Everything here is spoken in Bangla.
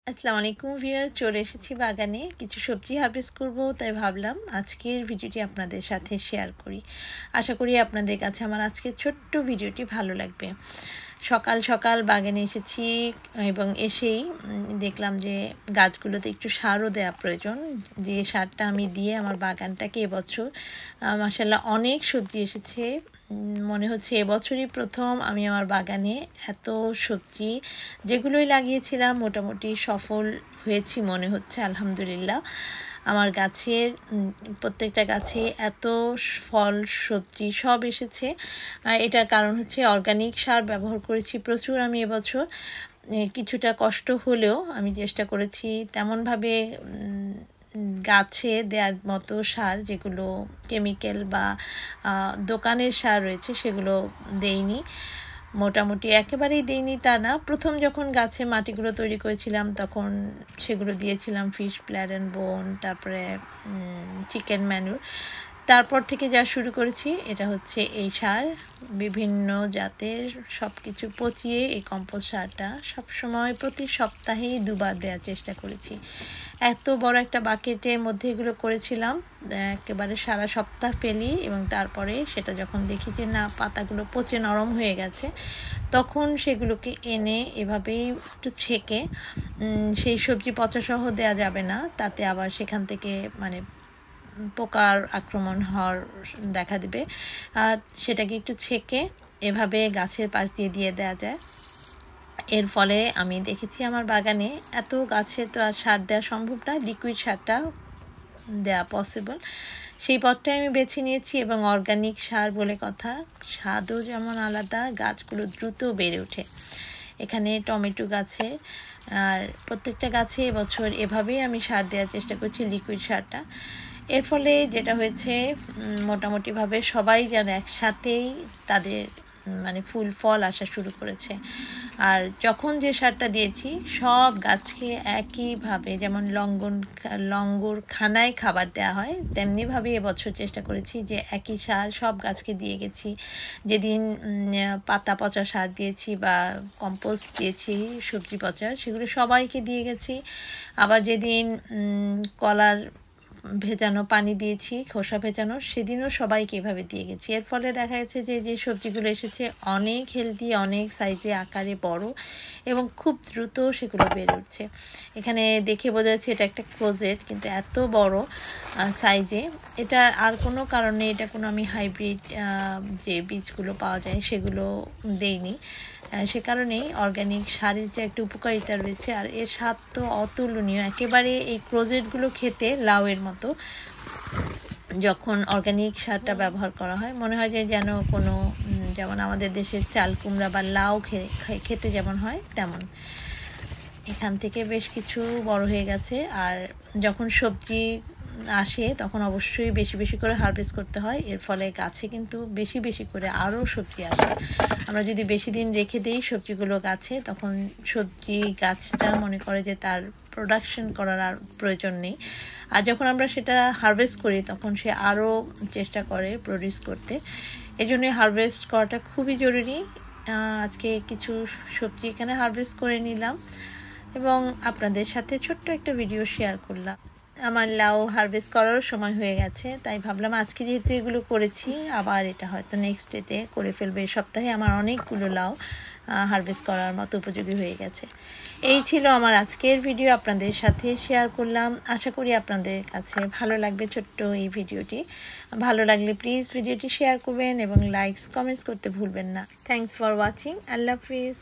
আসসালামু আলাইকুম ভিউয়ার, চলে এসেছি বাগানে কিছু সবজি হারভেস্ট করব, তাই ভাবলাম আজকের ভিডিওটি আপনাদের সাথে শেয়ার করি। আশা করি আপনাদের কাছে আমার আজকের ছোট্ট ভিডিওটি ভালো লাগবে। সকাল সকাল বাগানে এসেছি এবং এসেই দেখলাম যে গাছগুলোতে একটু সারও দেওয়া প্রয়োজন। যে সারটা আমি দিয়ে আমার বাগানটাকে এবছর মাশাআল্লাহ অনেক সবজি এসেছে। মনে হচ্ছে এবছরই প্রথম আমি আমার বাগানে এত সবজি যেগুলোই লাগিয়েছিলাম মোটামুটি সফল হয়েছি মনে হচ্ছে, আলহামদুলিল্লাহ। আমার গাছের প্রত্যেকটা গাছে এত ফল সবজি সব এসেছে। এটার কারণ হচ্ছে অর্গানিক সার ব্যবহার করেছি প্রচুর আমি এবছর। কিছুটা কষ্ট হলেও আমি চেষ্টা করেছি তেমনভাবে গাছে দেওয়ার মতো সার, যেগুলো কেমিক্যাল বা দোকানের সার রয়েছে সেগুলো দেইনি। মোটামুটি একেবারেই দেইনি তা না, প্রথম যখন গাছে মাটিগুলো তৈরি করেছিলাম তখন সেগুলো দিয়েছিলাম ফিশ ব্লাড অ্যান্ড বোন, তারপরে চিকেন ম্যানুর। তারপর থেকে যা শুরু করেছি এটা হচ্ছে এই সার, বিভিন্ন জাতের সব কিছু পচিয়ে এই কম্পোস্ট সারটা সবসময় প্রতি সপ্তাহেই 2 বার দেওয়ার চেষ্টা করেছি। এত বড় একটা বাকেটের মধ্যে এগুলো করেছিলাম, একেবারে সারা সপ্তাহ ফেলি এবং তারপরে সেটা যখন দেখি যে না পাতাগুলো পচে নরম হয়ে গেছে, তখন সেগুলোকে এনে এভাবেই একটু ছেঁকে, সেই সবজি পচাসহ দেওয়া যাবে না, তাতে আবার সেখান থেকে পোকার আক্রমণ হওয়ার দেখা দেবে। সেটাকে একটু ছেঁকে এভাবে গাছের পাশ দিয়ে দেওয়া যায়। এর ফলে আমি দেখেছি আমার বাগানে এত গাছে তো আর সার দেওয়া সম্ভব না, লিকুইড সারটা দেওয়া পসিবল। সেই পথটাই আমি বেছে নিয়েছি এবং অর্গানিক সার বলে কথা, স্বাদও যেমন আলাদা, গাছগুলো দ্রুত বেড়ে ওঠে। এখানে টমেটো গাছে আর প্রত্যেকটা গাছে এবছর এভাবেই আমি সার দেওয়ার চেষ্টা করছি, লিকুইড সারটা। এর ফলে যেটা হয়েছে, মোটামুটিভাবে সবাই যেন একসাথেই তাদের ফুল ফল আসা শুরু করেছে। আর যখন যে সারটা দিয়েছি সব গাছকে একইভাবে, যেমন লঙ্গর খানায় খাবার দেওয়া হয় তেমনিভাবে এবছর চেষ্টা করেছি যে একই সার সব গাছকে দিয়ে গেছি। যেদিন পাতা পচা সার দিয়েছি বা কম্পোস্ট দিয়েছি সবজি পচার, সেগুলো সবাইকে দিয়ে গেছি। আবার যেদিন কলার ভেজানো পানি দিয়েছি, খোসা ভেজানো, সেদিনও সবাইকে এভাবে দিয়ে গেছি। এর ফলে দেখা গেছে যে সবজিগুলো এসেছে অনেক হেলদি, অনেক সাইজে আকারে বড় এবং খুব দ্রুত সেগুলো বেড়ে উঠছে। এখানে দেখে বোঝা যাচ্ছে এটা একটা ক্লোজেট, কিন্তু এত বড় সাইজে। এটা আর কোনো কারণে, এটা কোনো আমি হাইব্রিড যে বীজগুলো পাওয়া যায় সেগুলো দেইনি। সে কারণেই অর্গানিক সারের যে একটা উপকারিতা রয়েছে, আর এর স্বাদ তো অতুলনীয় একেবারে। এই ক্লোজেটগুলো খেতে লাউয়ের মতো। যখন অর্গানিক সারটা ব্যবহার করা হয় মনে হয় যে যেন কোনো, যেমন আমাদের দেশের চাল কুমড়া বা লাউ খেতে যেমন হয় তেমন। এখান থেকে বেশ কিছু বড় হয়ে গেছে, আর যখন সবজি আসে তখন অবশ্যই বেশি বেশি করে হারভেস্ট করতে হয়। এর ফলে গাছে কিন্তু বেশি বেশি করে আরও সবজি আসে। আমরা যদি বেশি দিন রেখে দিই সবজিগুলো গাছে, তখন সবজি গাছটা মনে করে যে তার প্রোডাকশন করার আর প্রয়োজন নেই। আর যখন আমরা সেটা হারভেস্ট করি তখন সে আরও চেষ্টা করে প্রডিউস করতে। এজন্যই হারভেস্ট করাটা খুবই জরুরি। আজকে কিছু সবজি এখানে হারভেস্ট করে নিলাম এবং আপনাদের সাথে ছোট্ট একটা ভিডিও শেয়ার করলাম। আমার লাউ হারভেস্ট করারও সময় হয়ে গেছে, তাই ভাবলাম আজকে যেহেতু এগুলো করেছি আবার এটা হয়তো নেক্সট ডেতে করে ফেলবে। এই সপ্তাহে আমার অনেকগুলো লাউ হারভেস্ট করার মতো উপযোগী হয়ে গেছে। এই ছিল আমার আজকের ভিডিও, আপনাদের সাথে শেয়ার করলাম। আশা করি আপনাদের কাছে ভালো লাগবে ছোট্ট এই ভিডিওটি। ভালো লাগলে প্লিজ ভিডিওটি শেয়ার করবেন এবং লাইকস কমেন্টস করতে ভুলবেন না। Thanks for watching. Allah Hafiz.